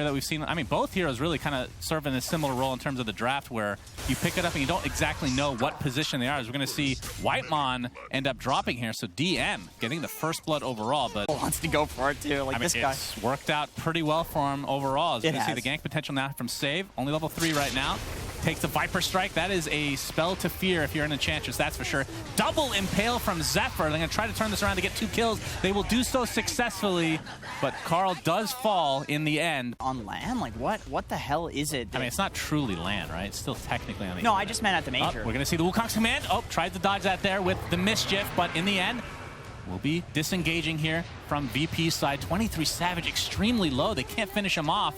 that we've seen. I mean, both heroes really kind of serve in a similar role in terms of the draft, where you pick it up and you don't exactly know what position they are. As we're going to see Whitemon end up dropping here. So DM getting the first blood overall, but wants to go for it too. Like, I mean, this guy, it's worked out pretty well for him overall. As you can see the gank potential now from Save, only level 3 right now. Takes the Viper Strike. That is a spell to fear if you're an Enchantress, that's for sure. Double Impale from Zephyr. They're going to try to turn this around to get 2 kills. They will do so successfully, but Carl does fall in the end. On land? Like, what the hell is it? I mean, it's not truly land, right? It's still technically on the No, I just meant at the major. We're going to see the Wukong's command. Oh, tried to dodge that there with the Mischief, but in the end, we'll be disengaging here from VP's side. 23 Savage, extremely low. They can't finish him off.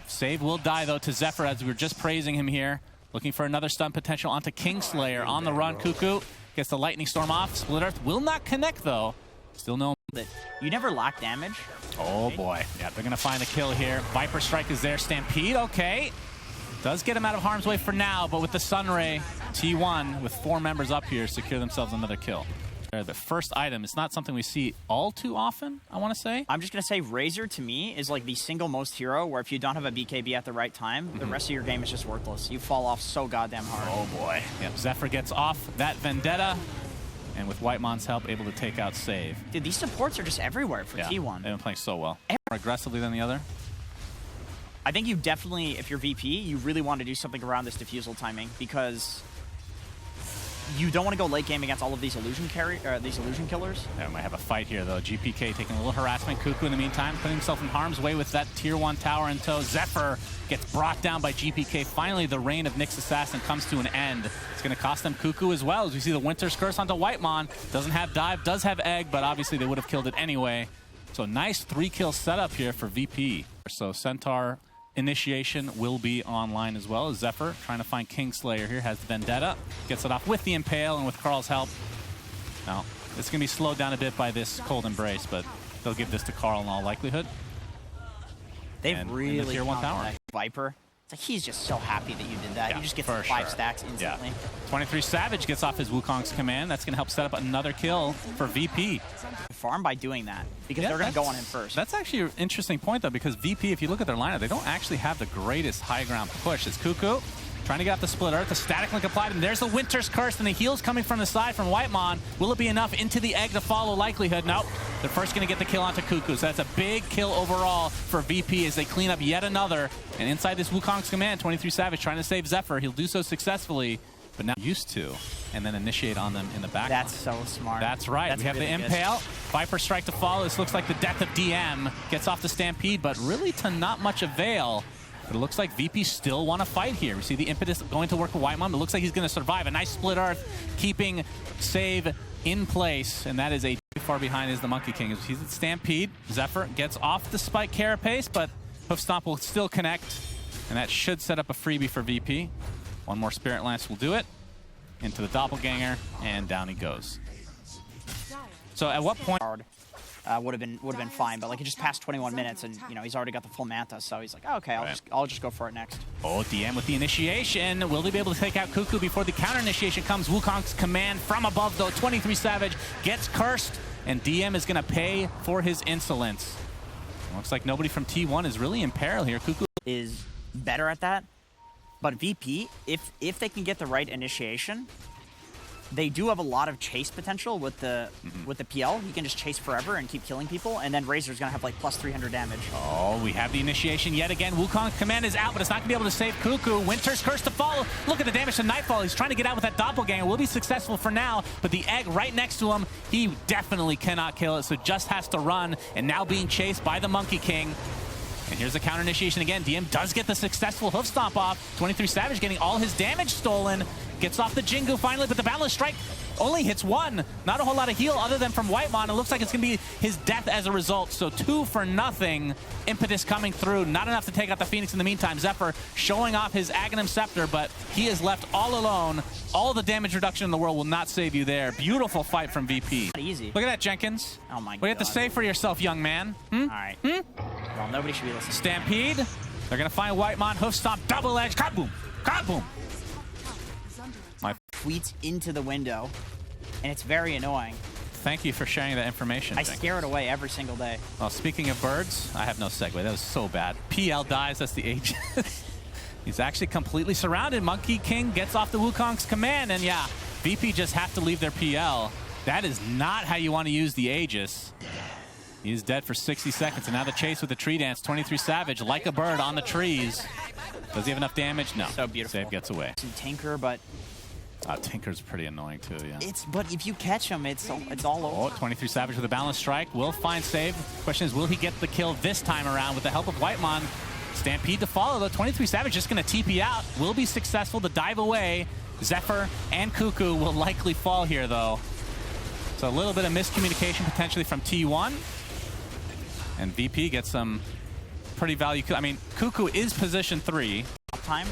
Save will die, though, to Zephyr, as we were just praising him here. Looking for another stun potential onto Kingslayer on the run. Cuckoo gets the Lightning Storm off. Split Earth will not connect, though. Still no. You never lack damage. Oh, boy. Yeah, they're going to find a kill here. Viper Strike is there. Stampede, okay. Does get him out of harm's way for now, but with the Sunray, T1, with 4 members up here, secure themselves another kill. The first item is not something we see all too often, I want to say. I'm just going to say Razor, to me, is like the single most hero where if you don't have a BKB at the right time, the rest of your game is just worthless. You fall off so goddamn hard. Oh, boy. Yep, Zephyr gets off that Vendetta, and with Whitemon's help, able to take out Save. Dude, these supports are just everywhere for T1. They've been playing so well. More aggressively than the other. I think you definitely, if you're VP, you really want to do something around this diffusal timing, because you don't want to go late game against all of these illusion killers. Yeah, we might have a fight here, though. GPK taking a little harassment. Cuckoo, in the meantime, putting himself in harm's way with that Tier 1 tower in tow. Zephyr gets brought down by GPK. Finally, the reign of Nyx Assassin comes to an end. It's going to cost them Cuckoo as well, as we see the Winter's Curse onto Whitemon. Doesn't have dive, does have egg, but obviously they would have killed it anyway. So nice 3-kill setup here for VP. So Centaur Initiation will be online as well, as Zephyr trying to find Kingslayer here, has the Vendetta, gets it off with the Impale, and with Carl's help. Now, it's going to be slowed down a bit by this Cold Embrace, but they'll give this to Carl in all likelihood. They've really the Tier 1 tower. Viper. It's like he's just so happy that you did that. Yeah, you just get 5 stacks instantly. Yeah. 23 Savage gets off his Wukong's command. That's going to help set up another kill for VP. Farm by doing that, because they're going to go on him first. That's actually an interesting point, though, because VP, if you look at their lineup, they don't actually have the greatest high ground push. It's Cuckoo trying to get off the Split Earth, the Static Link applied, and there's the Winter's Curse, and the heals coming from the side from Whitemon. Will it be enough into the egg to follow likelihood? Nope. They're first going to get the kill onto Cuckoo, so that's a big kill overall for VP as they clean up yet another. And inside this Wukong's command, 23 Savage trying to save Zephyr. He'll do so successfully, but now used to, and then initiate on them in the back. That's so smart. That's right. That's we have really the Impale. Viper Strike to follow. This looks like the death of DM. Gets off the Stampede, but really to not much avail. But it looks like VP still want to fight here. We see the Impetus going to work with Whitemon. It looks like he's going to survive. A nice Split Earth, keeping Save in place, and that is a far behind is the Monkey King. He's at Stampede. Zephyr gets off the Spike Carapace, but Hoof Stomp will still connect, and that should set up a freebie for VP. One more Spirit Lance will do it. Into the Doppelganger, and down he goes. So at what point would have been fine, but like it just passed 21 minutes, and you know he's already got the full Manta, so he's like, oh, okay, I'll just go for it next. Oh, DM with the initiation. Will they be able to take out Cuckoo before the counter initiation comes? Wukong's command from above, though. 23 Savage gets cursed, and DM is going to pay for his insolence. Looks like nobody from T1 is really in peril here. Cuckoo is better at that. But VP, if they can get the right initiation, they do have a lot of chase potential with the PL. He can just chase forever and keep killing people, and then Razor's gonna have like plus 300 damage. Oh, we have the initiation yet again. Wukong's command is out, but it's not gonna be able to save Cuckoo. Winter's Curse to follow. Look at the damage to Nightfall. He's trying to get out with that Doppelganger. Will be successful for now, but the egg right next to him, he definitely cannot kill it, so just has to run, and now being chased by the Monkey King. And here's the counter initiation again. DM does get the successful Hoof Stomp off. 23 Savage getting all his damage stolen. Gets off the Jingu finally, but the Boundless Strike only hits one. Not a whole lot of heal other than from Whitemon. It looks like it's going to be his death as a result. So 2 for nothing. Impetus coming through. Not enough to take out the Phoenix in the meantime. Zephyr showing off his Aghanim Scepter, but he is left all alone. All the damage reduction in the world will not save you there. Beautiful fight from VP. Not easy. Look at that, Jenkins. Oh my God. What do you have to say for yourself, young man? All right. Well, nobody should be listening. Stampede. They're going to find Whitemon. Hoof Stomp. Double edge. Kaboom. Kaboom. Tweets into the window, and it's very annoying. thank you for sharing that information. I scare it away every single day. Well, speaking of birds, I have no segue. That was so bad. PL dies. That's the Aegis. He's actually completely surrounded. Monkey King gets off the Wukong's command, and yeah, VP just have to leave their PL. That is not how you want to use the Aegis. He is dead for 60 seconds, and now the chase with the tree dance. 23 Savage, like a bird on the trees. Does he have enough damage? No. So beautiful. Save gets away. Some Tinker, but Tinker's pretty annoying too, yeah. But if you catch him, it's all over. Oh, 23 Savage with a balanced strike. Will find save. Question is, will he get the kill this time around with the help of Whitemon? Stampede to follow, though. 23 Savage just going to TP out. Will be successful to dive away. Zephyr and Cuckoo will likely fall here, though. So a little bit of miscommunication potentially from T1. And VP gets some pretty value. I mean, Cuckoo is position 3. Time.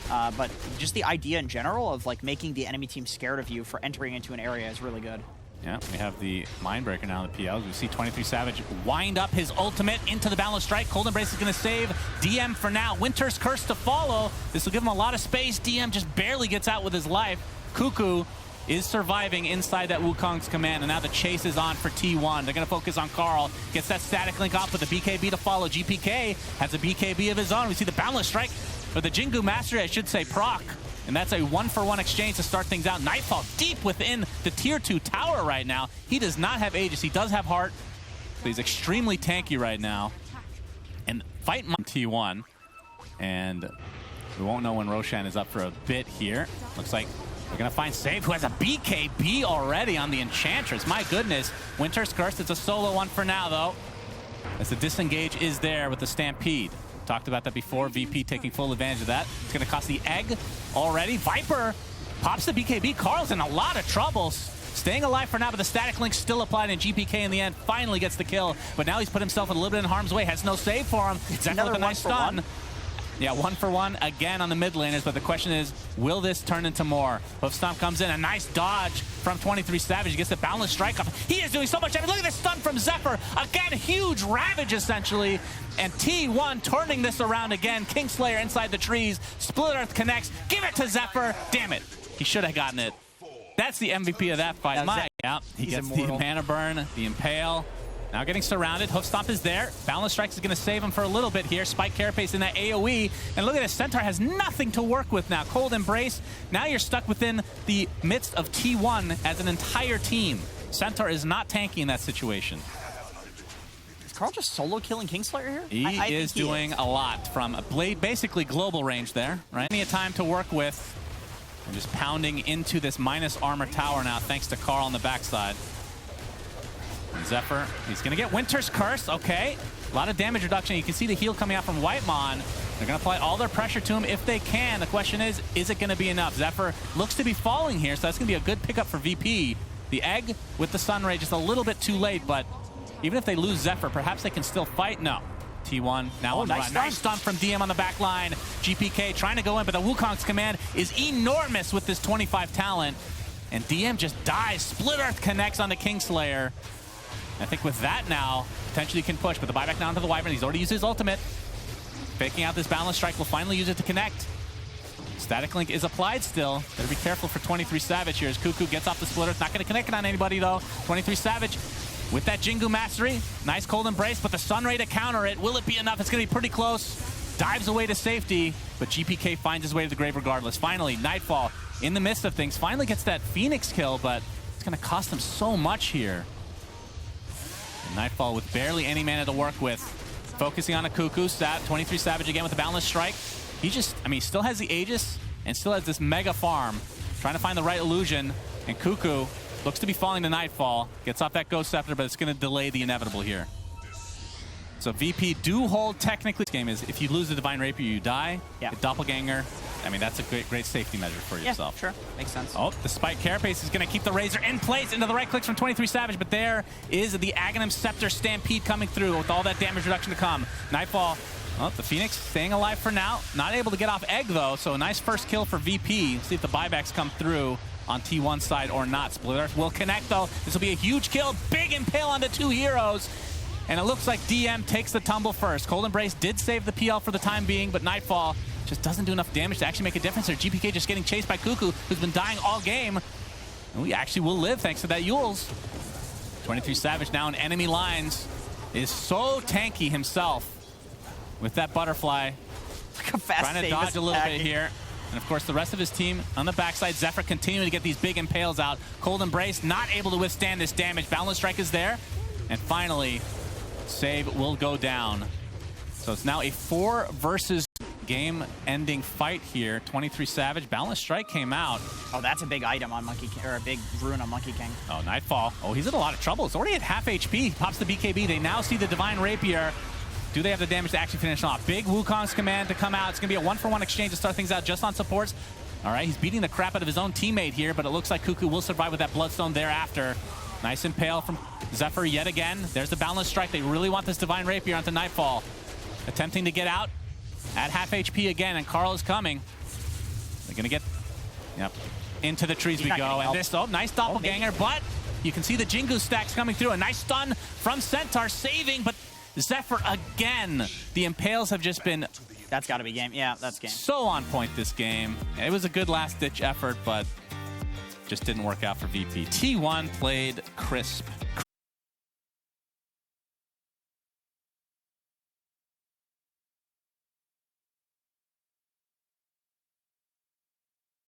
But just the idea in general of like making the enemy team scared of you for entering into an area is really good. Yeah, we have the Mindbreaker now in the PLs. We see 23 Savage wind up his ultimate into the balance strike. Cold Embrace is going to save DM for now. Winter's Curse to follow. This will give him a lot of space. DM just barely gets out with his life. Cuckoo is surviving inside that Wukong's command, and now the chase is on for T1. They're going to focus on Carl. Gets that static link off with the BKB to follow. GPK has a BKB of his own. We see the boundless strike for the Jingu Mastery, I should say, proc. And that's a 1-for-1 exchange to start things out. Nightfall deep within the tier 2 tower right now. He does not have Aegis. He does have Heart, but he's extremely tanky right now. And fight T1. And we won't know when Roshan is up for a bit here. Looks like we're going to find Save, who has a BKB already on the Enchantress. My goodness. Winter's Curse, it's a solo one for now, though, as the disengage is there with the Stampede. Talked about that before. VP taking full advantage of that. It's going to cost the egg already. Viper pops the BKB. Carl's in a lot of trouble. Staying alive for now, but the static link still applied, and GPK in the end finally gets the kill. But now he's put himself a little bit in harm's way. Has no save for him. Zephyr with a nice stun. Yeah, 1-for-1 again on the mid laners, but the question is, will this turn into more? Hoof Stomp comes in, a nice dodge from 23 Savage. He gets the boundless strike up. He is doing so much damage. Look at this stun from Zephyr. Again, huge ravage, essentially. And T1 turning this around again. Kingslayer inside the trees. Split Earth connects. Give it to Zephyr. Damn it. He should have gotten it. That's the MVP of that fight. Yeah, he gets immortal. The Mana Burn, the Impale. Now getting surrounded. Hoof Stomp is there. Boundless Strikes is going to save him for a little bit here. Spike Carapace in that AoE. And look at this. Centaur has nothing to work with now. Cold Embrace. Now you're stuck within the midst of T1 as an entire team. Centaur is not tanky in that situation. Is Carl just solo killing Kingslayer here? He is doing a lot from basically global range there, right? Plenty of time to work with. And just pounding into this minus armor tower now, thanks to Carl on the backside. Zephyr, he's going to get Winter's Curse. Okay, a lot of damage reduction. You can see the heal coming out from Whitemon. They're going to apply all their pressure to him if they can. The question is it going to be enough? Zephyr looks to be falling here, so that's going to be a good pickup for VP. The egg with the Sun Ray just a little bit too late, but even if they lose Zephyr, perhaps they can still fight. No. T1 now on the run. Nice stun from DM on the back line. GPK trying to go in, but the Wukong's command is enormous with this 25 talent. And DM just dies. Split Earth connects on the Kingslayer. I think with that now, potentially can push, but the buyback now into the Wyvern. He's already used his ultimate. Faking out this Boundless Strike, will finally use it to connect. Static Link is applied still. Better be careful for 23 Savage here as Cuckoo gets off the Split Earth. Not going to connect it on anybody though. 23 Savage with that Jingu Mastery. Nice Cold Embrace, but the Sun Ray to counter it. Will it be enough? It's going to be pretty close. Dives away to safety, but GPK finds his way to the grave regardless. Finally, Nightfall in the midst of things. Finally gets that Phoenix kill, but it's going to cost him so much here. Nightfall with barely any mana to work with. Focusing on a Cuckoo. 23 Savage again with the Boundless Strike. He just, I mean, still has the Aegis and still has this mega farm. Trying to find the right illusion. And Cuckoo looks to be falling to Nightfall. Gets off that Ghost Scepter, but it's going to delay the inevitable here. So VP do hold technically. This game is if you lose the Divine Rapier, you die. Yeah. The Doppelganger. I mean, that's a great safety measure for yourself. Yeah, sure. Makes sense. Oh, the Spike Carapace is going to keep the Razor in place into the right clicks from 23 Savage, but there is the Aghanim Scepter Stampede coming through with all that damage reduction to come. Nightfall, oh, the Phoenix staying alive for now. Not able to get off Egg, though, so a nice first kill for VP. See if the buybacks come through on T1 side or not. Split Earth will connect, though. This will be a huge kill. Big Impale on the two heroes. And it looks like DM takes the tumble first. Cold Embrace did save the PL for the time being, but Nightfall just doesn't do enough damage to actually make a difference there. GPK just getting chased by Cuckoo, who's been dying all game. And we actually will live thanks to that Yules. 23 Savage now in enemy lines is so tanky himself with that butterfly. Trying to dodge a little bit here. And of course, the rest of his team on the backside. Zephyr continuing to get these big impales out. Cold Embrace not able to withstand this damage. Boundless Strike is there. And finally, Save will go down. So it's now a 4 versus game-ending fight here. 23 Savage. Boundless Strike came out. Oh, that's a big item on Monkey King, or a big rune on Monkey King. Oh, Nightfall. Oh, he's in a lot of trouble. It's already at half HP. Pops the BKB. They now see the Divine Rapier. Do they have the damage to actually finish off? Big Wukong's command to come out. It's going to be a 1-for-1 exchange to start things out just on supports. All right, he's beating the crap out of his own teammate here, but it looks like Cuckoo will survive with that Bloodstone thereafter. Nice impale from Zephyr yet again. There's the Boundless Strike. They really want this Divine Rapier onto Nightfall. Attempting to get out at half HP again, and Carl is coming. They're going to get into the trees we go. And this, nice doppelganger, but you can see the Jingu stacks coming through. A nice stun from Centaur, saving, but Zephyr again. The impales have just been... That's got to be game. Yeah, that's game. So on point this game. It was a good last-ditch effort, but just didn't work out for VP. T1 played crisp.